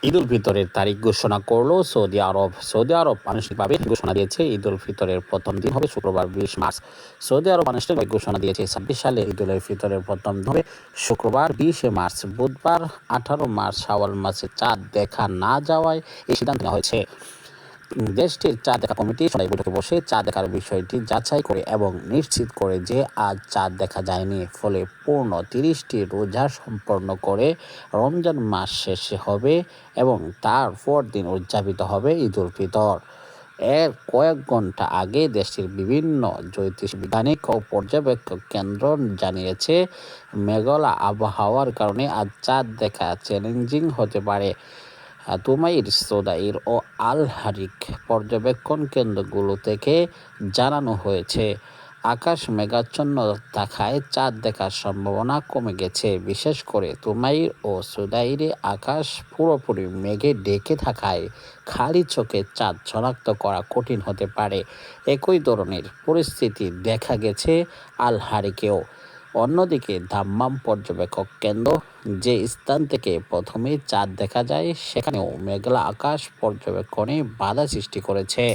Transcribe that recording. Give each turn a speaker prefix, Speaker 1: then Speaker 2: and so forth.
Speaker 1: ঈদ উল ফিতরের তারিখ ঘোষণা করলো সৌদি আরব। সৌদি আরব আনুষ্ঠানিকভাবে ঘোষণা দিয়েছে ঈদ উল ফিতরের প্রথম দিন হবে শুক্রবার 20 মার্চ। সৌদি আরব আনুষ্ঠানিকভাবে ঘোষণা দিয়েছে 26 সালে ঈদ উল ফিতরের প্রথম দিন হবে শুক্রবার 20 মার্চ। বুধবার 18 মার্চ শাওয়াল মাসে চাঁদ দেখা না যাওয়ায় এই সিদ্ধান্ত নেওয়া হয়েছে। দেশটির চাঁদ দেখা কমিটি সবাই বৈঠকে বসে চাঁদ দেখার বিষয়টি যাচাই করে এবং নিশ্চিত করে যে আজ চাঁদ দেখা যায়নি, ফলে পূর্ণ 30টি রোজা সম্পন্ন করে রমজান মাস শেষে হবে এবং তারপর দিন উদযাপিত হবে ঈদ উল ফিতর। এর কয়েক ঘন্টা আগে দেশটির বিভিন্ন জ্যোতির্বিজ্ঞানী ও পর্যবেক্ষক কেন্দ্র জানিয়েছে মেঘলা আবহাওয়ার কারণে আজ চাঁদ দেখা চ্যালেঞ্জিং হতে পারে। তুমাইর, সোদাইর ও আল হারিক পর্যবেক্ষণ কেন্দ্রগুলো থেকে জানানো হয়েছে আকাশ মেঘাচ্ছন্ন থাকায় চাঁদ দেখার সম্ভাবনা কমে গেছে। বিশেষ করে তুমাইর ও সোদাইরে আকাশ পুরোপুরি মেঘে ঢেকে থাকায় খালি চোখে চাঁদ শনাক্ত করা কঠিন হতে পারে। একই ধরনের পরিস্থিতি দেখা গেছে আল হারিকেও। অন্যদিকে দাম্মাম পর্যবেক্ষক কেন্দ্র, যে স্থান থেকে প্রথমে চাঁদ দেখা যায়, সেখানেও মেঘলা আকাশ পর্যবেক্ষণে বাধা সৃষ্টি করেছে।